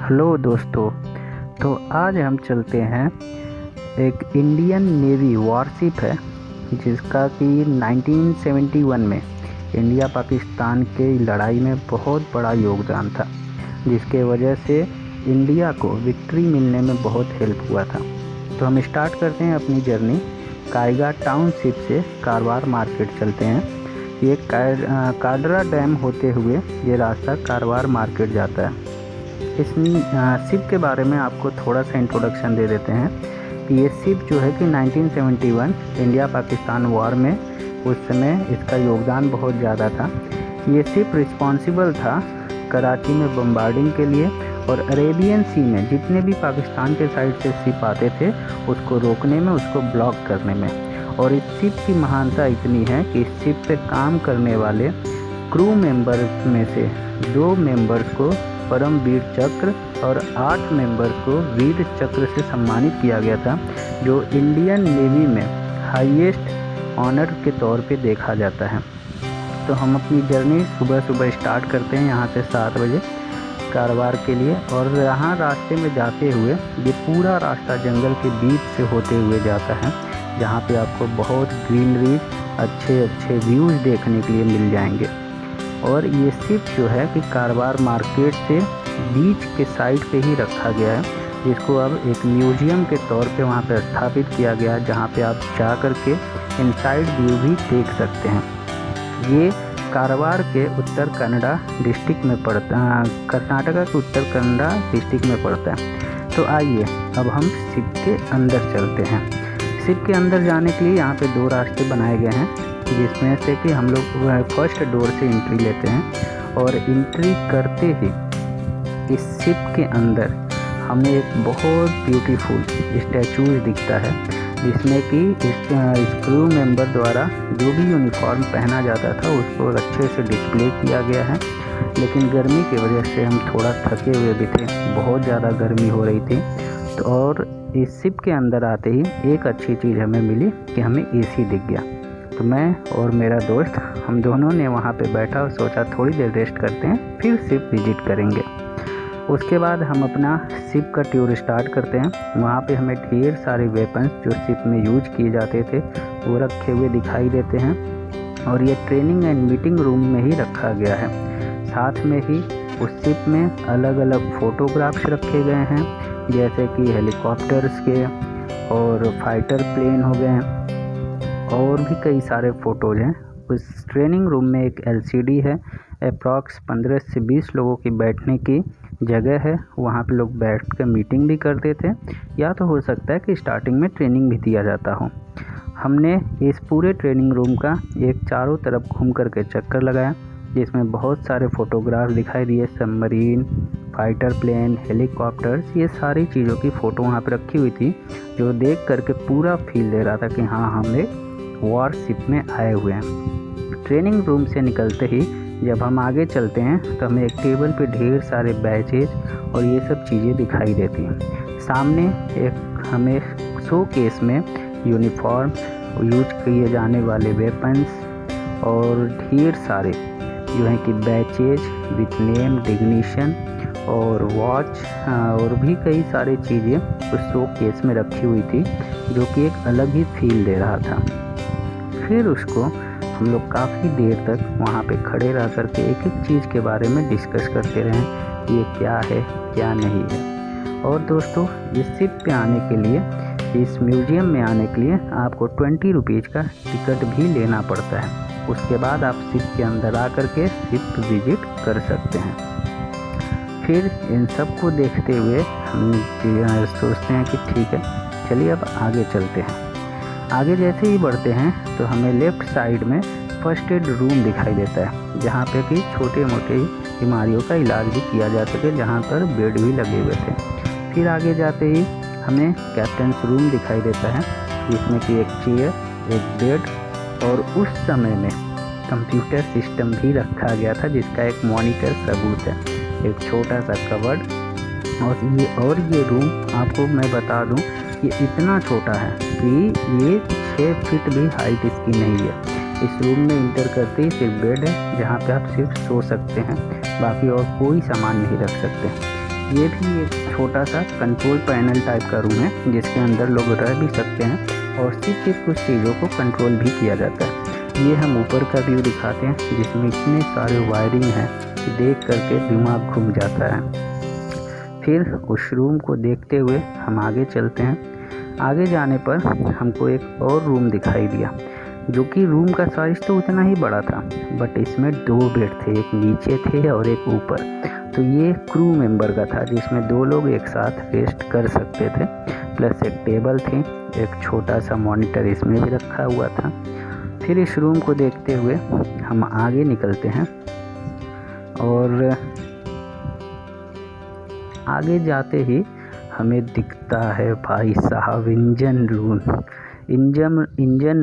Hello दोस्तों। तो आज हम चलते हैं, एक इंडियन नेवी वॉरशिप है जिसका कि 1971 में इंडिया पाकिस्तान के लड़ाई में बहुत बड़ा योगदान था, जिसके वजह से इंडिया को विक्ट्री मिलने में बहुत हेल्प हुआ था। तो हम स्टार्ट करते हैं अपनी जर्नी। कायगा टाउनशिप से कारवार मार्केट चलते हैं। ये काडरा डैम होते हुए ये रास्ता कारवार मार्केट जाता है। इस शिप के बारे में आपको थोड़ा सा इंट्रोडक्शन दे देते हैं कि ये शिप जो है कि 1971 इंडिया पाकिस्तान वॉर में उस समय इसका योगदान बहुत ज़्यादा था। ये शिप रिस्पॉन्सिबल था कराची में बम्बार्डिंग के लिए और अरेबियन सी में जितने भी पाकिस्तान के साइड से शिप आते थे उसको रोकने में, उसको ब्लॉक करने में। और इस शिप की महानता इतनी है कि इस शिप पे काम करने वाले क्रू मेंबर्स में से 2 मेंबर्स को परमवीर चक्र और 8 मेंबर को वीर चक्र से सम्मानित किया गया था, जो इंडियन नेवी में हाईएस्ट ऑनर के तौर पे देखा जाता है। तो हम अपनी जर्नी सुबह स्टार्ट करते हैं यहाँ से 7 बजे कारवार के लिए। और यहाँ रास्ते में जाते हुए ये पूरा रास्ता जंगल के बीच से होते हुए जाता है, जहाँ पे आपको बहुत ग्रीनरी, अच्छे व्यूज़ देखने के लिए मिल जाएंगे। और ये शिप जो है कि कारवार मार्केट से बीच के साइड पे ही रखा गया है, जिसको अब एक म्यूजियम के तौर पे वहाँ पे स्थापित किया गया है, जहाँ पे आप जा कर के इनसाइड व्यू भी देख सकते हैं। ये कारवार के उत्तर कन्नड़ा डिस्ट्रिक्ट में पड़ता है, कर्नाटका के उत्तर कन्नड़ा डिस्ट्रिक्ट में पड़ता है। तो आइए अब हम शिप के अंदर चलते हैं। शिप के अंदर जाने के लिए यहाँ पे 2 रास्ते बनाए गए हैं, जिसमें से कि हम लोग फर्स्ट डोर से एंट्री लेते हैं। और एंट्री करते ही इस शिप के अंदर हमें एक बहुत ब्यूटीफुल स्टैचू दिखता है, जिसमें कि इस क्रू मेंबर द्वारा जो भी यूनिफॉर्म पहना जाता था उसको अच्छे से डिस्प्ले किया गया है। लेकिन गर्मी की वजह से हम थोड़ा थके हुए भी थे, बहुत ज़्यादा गर्मी हो रही थी। तो और इस शिप के अंदर आते ही एक अच्छी चीज़ हमें मिली कि हमें एसी दिख गया। तो मैं और मेरा दोस्त हम दोनों ने वहाँ पे बैठा और सोचा थोड़ी देर रेस्ट करते हैं, फिर शिप विजिट करेंगे। उसके बाद हम अपना शिप का टूर स्टार्ट करते हैं। वहाँ पे हमें ढेर सारे वेपन्स जो शिप में यूज किए जाते थे वो रखे हुए दिखाई देते हैं। और ये ट्रेनिंग एंड मीटिंग रूम में ही रखा गया है। साथ में ही उस शिप में अलग अलग फ़ोटोग्राफ्स रखे गए हैं, जैसे कि हेलीकॉप्टर्स के और फाइटर प्लेन हो गए, और भी कई सारे फ़ोटोज़ हैं। उस ट्रेनिंग रूम में एक LCD है, अप्रॉक्स 15 से 20 लोगों की बैठने की जगह है। वहाँ पे लोग बैठ कर मीटिंग भी करते थे, या तो हो सकता है कि स्टार्टिंग में ट्रेनिंग भी दिया जाता हो। हमने इस पूरे ट्रेनिंग रूम का एक चारों तरफ घूम कर के चक्कर लगाया, जिसमें बहुत सारे फ़ोटोग्राफ दिखाई दिए, सबमरीन, फाइटर प्लेन, हेलीकॉप्टर्स, ये सारी चीज़ों की फ़ोटो वहाँ पर रखी हुई थी, जो देख करके पूरा फील दे रहा था कि हाँ, हम एक वॉरशिप में आए हुए हैं। ट्रेनिंग रूम से निकलते ही जब हम आगे चलते हैं तो हमें एक टेबल पे ढेर सारे बैचेज और ये सब चीज़ें दिखाई देती हैं। सामने एक हमें शो केस में यूनिफॉर्म, यूज किए जाने वाले वेपन्स और ढेर सारे जो हैं कि बैचेज विथ नेम, डिग्निशन और वॉच और भी कई सारी चीज़ें उस शो केस में रखी हुई थी, जो कि एक अलग ही फील दे रहा था। फिर उसको हम लोग काफ़ी देर तक वहाँ पे खड़े रह कर के एक एक चीज़ के बारे में डिस्कस करते रहे, ये क्या है क्या नहीं है। और दोस्तों, इस शिप पे आने के लिए, इस म्यूज़ियम में आने के लिए आपको 20 रुपीज़ का टिकट भी लेना पड़ता है। उसके बाद आप शिप के अंदर आ कर के शिप विजिट कर सकते हैं। फिर इन सब को देखते हुए हम सोचते हैं कि ठीक है, चलिए अब आगे चलते हैं। आगे जैसे ही बढ़ते हैं तो हमें लेफ़्ट साइड में फर्स्ट एड रूम दिखाई देता है, जहाँ पे कि छोटे मोटे बीमारियों का इलाज भी किया जा सके, जहाँ पर बेड भी लगे हुए थे। फिर आगे जाते ही हमें कैप्टन्स रूम दिखाई देता है, जिसमें कि एक चेयर, एक बेड और उस समय में कंप्यूटर सिस्टम भी रखा गया था, जिसका एक मॉनिटर सबूत है, एक छोटा सा कवर्ड। और ये रूम आपको मैं बता दूं, ये इतना छोटा है कि ये 6 फीट भी हाइट इसकी नहीं है। इस रूम में इंटर करते ही सिर्फ बेड है, जहाँ पे आप सिर्फ सो सकते हैं, बाकी और कोई सामान नहीं रख सकते। ये भी एक छोटा सा कंट्रोल पैनल टाइप का रूम है जिसके अंदर लोग रह भी सकते हैं और सिर्फ कुछ चीज़ों को कंट्रोल भी किया जाता है। ये हम ऊपर का व्यू दिखाते हैं जिसमें इतने सारे वायरिंग हैं कि देख करके दिमाग घूम जाता है। फिर उस रूम को देखते हुए हम आगे चलते हैं। आगे जाने पर हमको एक और रूम दिखाई दिया, जो कि रूम का साइज तो उतना ही बड़ा था, बट इसमें 2 बेड थे, एक नीचे थे और एक ऊपर। तो ये क्रू मेंबर का था जिसमें 2 लोग एक साथ रेस्ट कर सकते थे, प्लस एक टेबल थी, एक छोटा सा मॉनिटर इसमें भी रखा हुआ था। फिर इस रूम को देखते हुए हम आगे निकलते हैं और आगे जाते ही हमें दिखता है भाई साहब इंजन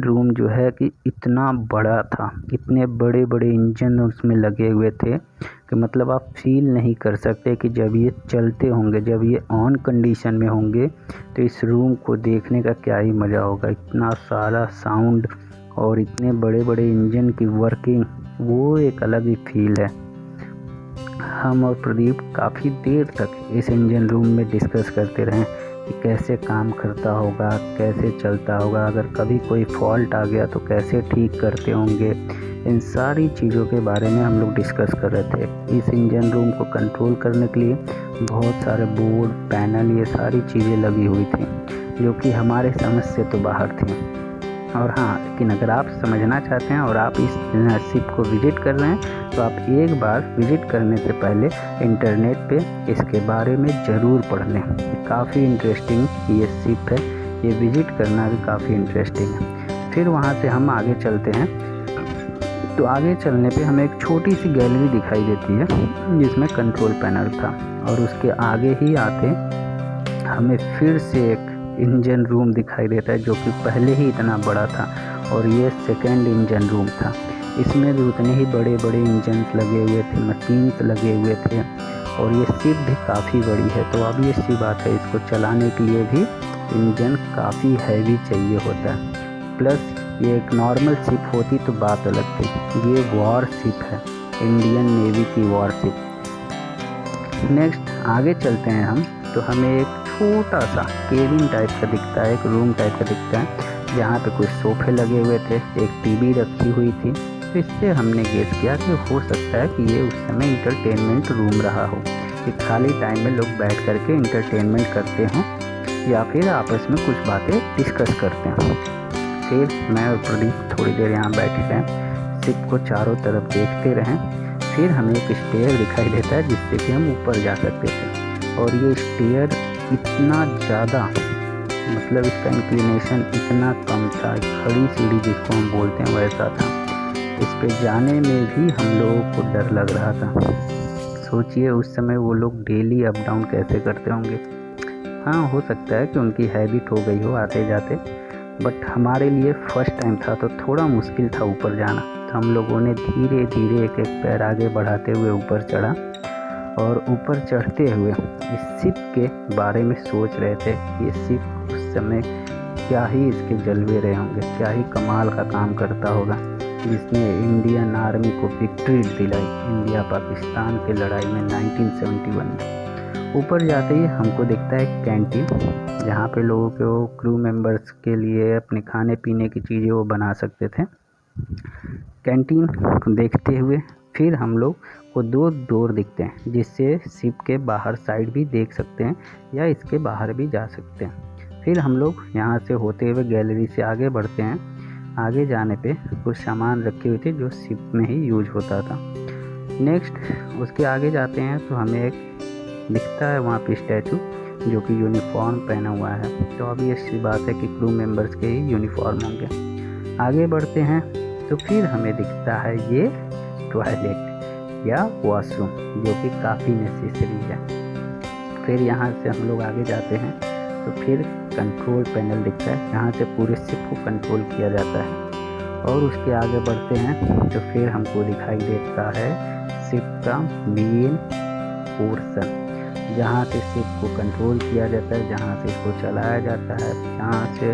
रूम जो है कि इतना बड़ा था, इतने बड़े बड़े इंजन उसमें लगे हुए थे कि मतलब आप फील नहीं कर सकते कि जब ये चलते होंगे, जब ये ऑन कंडीशन में होंगे तो इस रूम को देखने का क्या ही मज़ा होगा। इतना सारा साउंड और इतने बड़े बड़े इंजन की वर्किंग, वो एक अलग ही फील है। हम और प्रदीप काफ़ी देर तक इस इंजन रूम में डिस्कस करते रहे कि कैसे काम करता होगा, कैसे चलता होगा, अगर कभी कोई फॉल्ट आ गया तो कैसे ठीक करते होंगे। इन सारी चीज़ों के बारे में हम लोग डिस्कस कर रहे थे। इस इंजन रूम को कंट्रोल करने के लिए बहुत सारे बोर्ड, पैनल, ये सारी चीज़ें लगी हुई थी जो कि हमारे समझ से तो बाहर थी। और हाँ, लेकिन अगर आप समझना चाहते हैं और आप इस शिप को विज़िट कर रहे हैं तो आप एक बार विज़िट करने से पहले इंटरनेट पे इसके बारे में ज़रूर पढ़ लें। काफ़ी इंटरेस्टिंग ये शिप है, ये विज़िट करना भी काफ़ी इंटरेस्टिंग है। फिर वहाँ से हम आगे चलते हैं तो आगे चलने पे हमें एक छोटी सी गैलरी दिखाई देती है जिसमें कंट्रोल पैनल था, और उसके आगे ही आते हमें फिर से एक इंजन रूम दिखाई देता है जो कि पहले ही इतना बड़ा था, और ये सेकेंड इंजन रूम था। इसमें भी उतने ही बड़े बड़े इंजन्स लगे हुए थे, मशीन्स लगे हुए थे, और ये शिप भी काफ़ी बड़ी है। तो अब ये सी बात है, इसको चलाने के लिए भी इंजन काफ़ी हैवी चाहिए होता है। प्लस ये एक नॉर्मल शिप होती तो बात अलग थी, ये वॉर शिप है, इंडियन नेवी की वॉर शिप। नेक्स्ट आगे चलते हैं हम तो हमें एक छोटा सा केबिन टाइप का दिखता है, एक रूम टाइप का दिखता है जहाँ पे कुछ सोफे लगे हुए थे, एक टीवी रखी हुई थी। तो इससे हमने गेस किया कि हो सकता है कि ये उस समय इंटरटेनमेंट रूम रहा हो, कि खाली टाइम में लोग बैठ करके इंटरटेनमेंट करते हों या फिर आपस में कुछ बातें डिस्कस करते हैं। फिर मैं और प्रदीप थोड़ी देर यहाँ बैठे रहें, शिप को चारों तरफ देखते रहें। फिर हमें एक स्टेयर दिखाई देता है जिससे कि हम ऊपर जा सकते थे, और ये स्टेयर इतना ज़्यादा, मतलब इसका इंक्लिनेशन इतना कम था, खड़ी सीढ़ी जिसको हम बोलते हैं वैसा था। इस पे जाने में भी हम लोगों को डर लग रहा था। सोचिए उस समय वो लोग डेली अप डाउन कैसे करते होंगे। हाँ, हो सकता है कि उनकी हैबिट हो गई हो आते जाते, बट हमारे लिए फर्स्ट टाइम था तो थोड़ा मुश्किल था ऊपर जाना। तो हम लोगों ने धीरे धीरे एक एक पैर आगे बढ़ाते हुए ऊपर चढ़ा, और ऊपर चढ़ते हुए इस शिप के बारे में सोच रहे थे कि ये शिप उस समय क्या ही इसके जलवे रहे होंगे, क्या ही कमाल का काम करता होगा, जिसने इंडियन आर्मी को विक्ट्री दिलाई इंडिया पाकिस्तान की लड़ाई में 1971 में। ऊपर जाते ही हमको दिखता है कैंटीन, जहाँ पे लोगों को क्रू मेंबर्स के लिए अपने खाने पीने की चीज़ें वो बना सकते थे। कैंटीन को देखते हुए फिर हम लोग को 2 डोर दिखते हैं जिससे शिप के बाहर साइड भी देख सकते हैं या इसके बाहर भी जा सकते हैं। फिर हम लोग यहाँ से होते हुए गैलरी से आगे बढ़ते हैं। आगे जाने पे कुछ सामान रखे हुए थे जो शिप में ही यूज होता था। नेक्स्ट उसके आगे जाते हैं तो हमें एक दिखता है वहाँ पे स्टैचू जो कि यूनिफॉर्म पहना हुआ है। तो अब ये सी बात है कि क्रू मेंबर्स के ही यूनिफॉर्म होंगे। आगे बढ़ते हैं तो फिर हमें दिखता है ये टॉयलेट या वॉशरूम, जो कि काफ़ी नेसेसरी है। फिर यहाँ से हम लोग आगे जाते हैं तो फिर कंट्रोल पैनल दिखता है, यहाँ से पूरे शिप को कंट्रोल किया जाता है। और उसके आगे बढ़ते हैं तो फिर हमको दिखाई देता है शिप का मेन पोर्शन, जहाँ से शिप को कंट्रोल किया जाता है, जहाँ से इसको चलाया जाता है, जहाँ से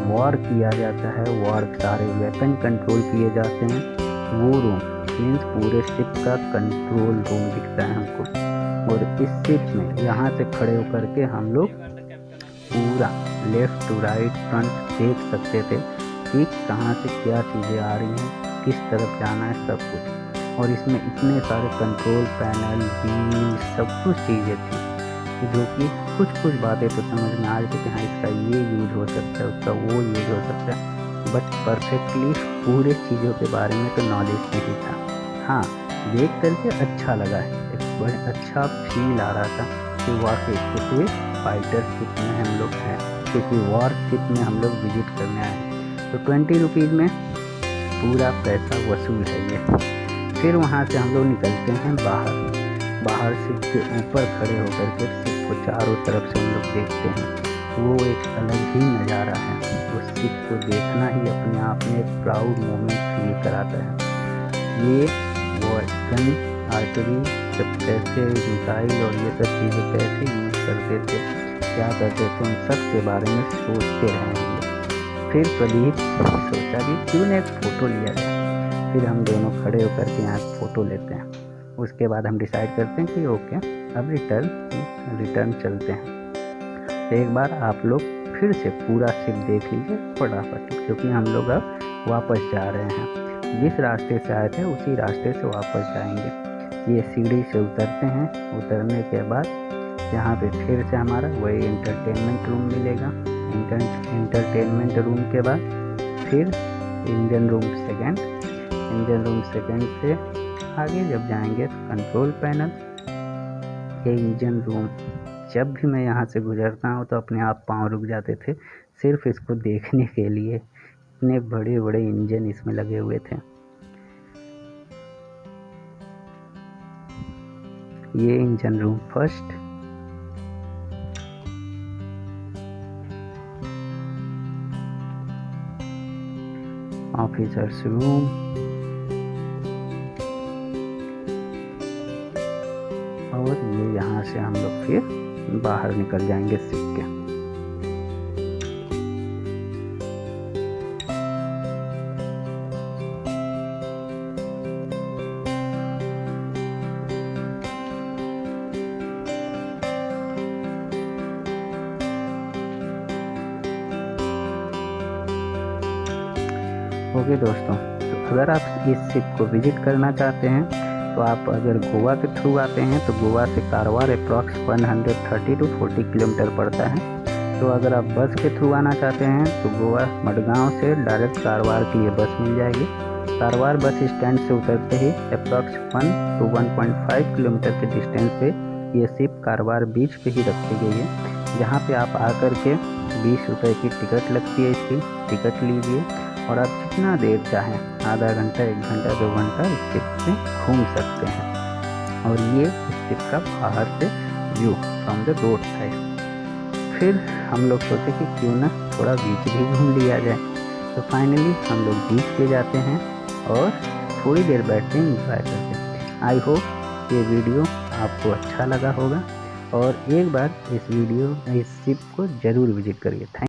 वॉर किया जाता है, वॉर सारे वेपन कंट्रोल किए जाते हैं। वो रूम मीन्स पूरे शिप का कंट्रोल रूम दिखता है हमको। और इस शिप में यहाँ से खड़े होकर के हम लोग पूरा लेफ़्ट टू राइट फ्रंट देख सकते थे कि कहाँ से क्या चीज़ें आ रही हैं, किस तरफ जाना है, सब कुछ। और इसमें इतने सारे कंट्रोल पैनल, व्हील, सब कुछ चीज़ें थी जो कि कुछ बातें तो समझ में आ रही थी कि हाँ इसका ये यूज हो सकता है, उसका वो यूज हो सकता है, बट परफेक्टली पूरे चीज़ों के बारे में तो नॉलेज नहीं था। हाँ, देख करके अच्छा लगा है, एक बड़ा अच्छा फील आ रहा था कि वाकई किसी फाइटर शिप में हम लोग हैं, किसी वॉर शिप में हम लोग विजिट करने आए हैं। तो 20 रुपीज़ में पूरा पैसा वसूल है ये। फिर वहाँ से हम लोग निकलते हैं बाहर शिप के ऊपर खड़े होकर के शिप को चारों तरफ से हम लोग देखते हैं। वो एक अलग ही नज़ारा है, उस शिप को देखना ही अपने आप में एक प्राउड मोमेंट फील कराता है। ये वो गन आर्टरी जब कैसे मिसाइल और ये सब चीज़ें कैसे यूज करते थे, क्या करते थे, उन सब के बारे में सोचते रहेंगे। फिर प्रदीप सोचा कि क्यों ना एक फ़ोटो लिया जाए। फिर हम दोनों खड़े होकर के यहाँ फ़ोटो लेते हैं। उसके बाद हम डिसाइड करते हैं कि ओके अब रिटर्न चलते हैं। एक बार आप लोग फिर से पूरा शिप देख लीजिए फटाफट, क्योंकि हम लोग अब वापस जा रहे हैं। जिस रास्ते से आए थे उसी रास्ते से वापस जाएंगे। ये सीढ़ी से उतरते हैं। उतरने के बाद यहाँ पे फिर से हमारा वही एंटरटेनमेंट रूम मिलेगा। एंटरटेनमेंट रूम के बाद फिर इंजन रूम सेकेंड से आगे जब जाएंगे तो कंट्रोल पैनल। ये इंजन रूम जब भी मैं यहाँ से गुजरता हूँ तो अपने आप पाँव रुक जाते थे सिर्फ इसको देखने के लिए। इतने बड़े बड़े इंजन इसमें लगे हुए थे। ये engine room first, officers room, और ये यहाँ से हम लोग फिर बाहर निकल जाएंगे शिप के। ओके दोस्तों, तो अगर आप इस शिप को विजिट करना चाहते हैं तो आप अगर गोवा के थ्रू आते हैं तो गोवा से कारवार अप्रॉक्स 130 to 40 किलोमीटर पड़ता है। तो अगर आप बस के थ्रू आना चाहते हैं तो गोवा मडगांव से डायरेक्ट कारवार की ये बस मिल जाएगी। कारवार बस स्टैंड से उतरते ही अप्रॉक्स 1 to 1.5 किलोमीटर के डिस्टेंस पे ये शिप कारवार बीच पे ही रखी गई है, जहाँ पे आप आकर के 20 रुपये की टिकट लगती है। इसकी टिकट लीजिए और आप जितना देर चाहें, आधा घंटा, 1 घंटा, 2 घंटा इस शिप में घूम सकते हैं। और ये इस शिप का बाहर से view from the road side. फिर हम लोग सोचे कि क्यों ना थोड़ा बीच भी घूम लिया जाए। तो फाइनली हम लोग बीच पे जाते हैं और थोड़ी देर बैठते हैं, इंजॉय करते हैं। आई होप ये वीडियो आपको अच्छा लगा होगा और एक बार इस शिप को ज़रूर विजिट करिए। थैंक